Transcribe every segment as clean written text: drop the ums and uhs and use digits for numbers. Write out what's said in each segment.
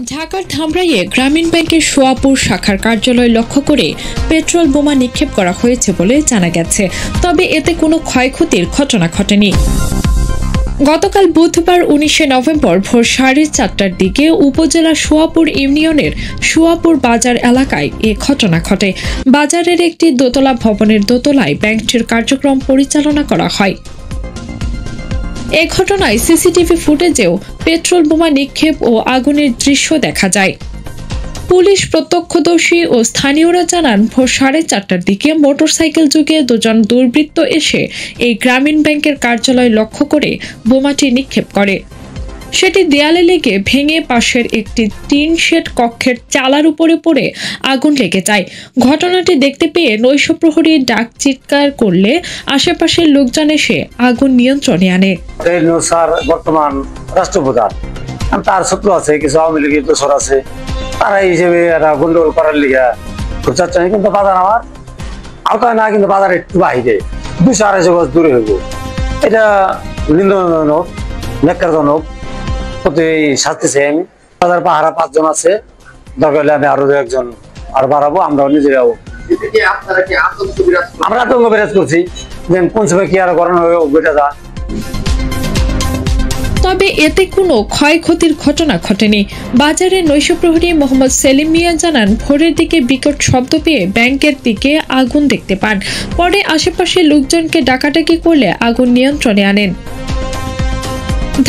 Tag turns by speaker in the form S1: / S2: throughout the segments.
S1: ঢাকার ধামরাইয়ে গ্রামীণ ব্যাংকের সোয়াপুর শাখার কার্যালয় লক্ষ্য করে পেট্রোল বোমা নিক্ষেপ করা হয়েছে বলে জানা গেছে, তবে এতে কোনো ক্ষয়ক্ষতির ঘটনা ঘটেনি। গতকাল বুধবার 19 নভেম্বর ভোর 4:30টার দিকে উপজেলার সোয়াপুর ইউনিয়নের সোয়াপুর বাজার এলাকায় এ ঘটনা ঘটে। বাজারের একটি দোতলা ভবনের দোতলায় ব্যাংকটির কার্যক্রম পরিচালনা করা হয়। এ ঘটনায় সিসিটিভি ফুটেজেও পেট্রোল বোমা নিক্ষেপ ও আগুনের দৃশ্য দেখা যায়। পুলিশ প্রত্যক্ষদর্শী ও স্থানীয়রা জানান, ভোর 4:30টার দিকে মোটরসাইকেল যোগে দুজন দুর্বৃত্ত এসে এই গ্রামীণ ব্যাংকের কার্যালয় লক্ষ্য করে বোমাটি নিক্ষেপ করে। সেটি দেয়ালে লেগে ভেঙে পাশের একটি টিন শেড কক্ষের চালার উপরে পড়ে আগুন লেগে যায়। ঘটনাটি দেখতে পেয়ে নৈশপ্রহরী ডাক চিৎকার করলে আশেপাশের লোকজন এসে আগুন নিয়ন্ত্রণে আনে।
S2: বর্তমান রাষ্ট্রপ্রধান তার শত্রু আছে, কিছু আওয়ামী লীগের দোসর আছে, তারা হিসেবে গন্ডগোল করার লিগা খুব চাচ্ছেন। কিন্তু বাজার আমার আওতায় না, কিন্তু বাজার একটু বাহিরে 200-250 গজ দূরে হইব। এটা নিন্দনজনক, ন্যাক্কারজনক, প্রতি শাস্তি চাই আমি। বাজার পাহারা 5 জন আছে, দরকার হলে আমি আরো 2-1 আর বাড়াবো। আমরাও নিজেরাও আমরা আতঙ্ক বিরাজ করছি যে কোন সময় কি আর করানো হবে ওইটা যা।
S1: তবে এতে কোনো ক্ষয়ক্ষতির ঘটনা ঘটেনি। বাজারের নৈশপ্রহরী মোহাম্মদ সেলিম মিয়া জানান, ভোরের দিকে বিকট শব্দ পেয়ে ব্যাংকের দিকে আগুন দেখতে পান। পরে আশেপাশের লোকজনকে ডাকাডাকি করলে আগুন নিয়ন্ত্রণে আনেন।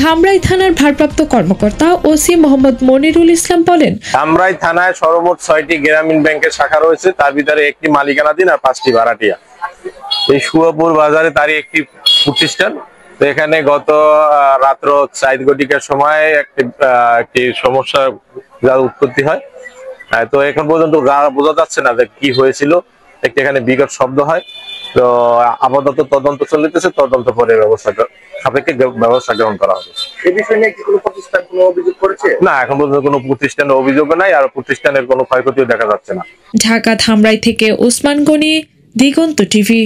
S1: ধামরাই থানার ভারপ্রাপ্ত কর্মকর্তা ওসি মোহাম্মদ মনিরুল ইসলাম বলেন,
S3: ধামরাই থানায় সর্বমোট 6টি গ্রামীণ ব্যাংকের শাখা রয়েছে, তার ভিতরে একটি মালিকানাধীন আর 5টি ভাড়াটিয়া। এই সুয়াপুর বাজারে তারই একটি প্রতিষ্ঠান। তো এখানে গত রাত্র 4 ঘটিকার সময় একটি সমস্যা উৎপত্তি হয়। তো এখন পর্যন্ত বোঝা যাচ্ছে না যে কি হয়েছিল। একটি এখানে বিকট শব্দ হয়। তো আপাতত তদন্ত চলিতেছে, তদন্ত পরে সাপেক্ষে ব্যবস্থা গ্রহণ করা হবে।
S4: এই বিষয় নিয়ে কি কোনো প্রতিষ্ঠান কোনো অভিযোগ করেছে?
S3: না, এখন পর্যন্ত কোনো প্রতিষ্ঠানের অভিযোগ নাই, আর প্রতিষ্ঠানের কোনো ক্ষয়ক্ষতিও দেখা যাচ্ছে না।
S1: ঢাকা ধামরাই থেকে ওসমান গনি, দিগন্ত টিভি।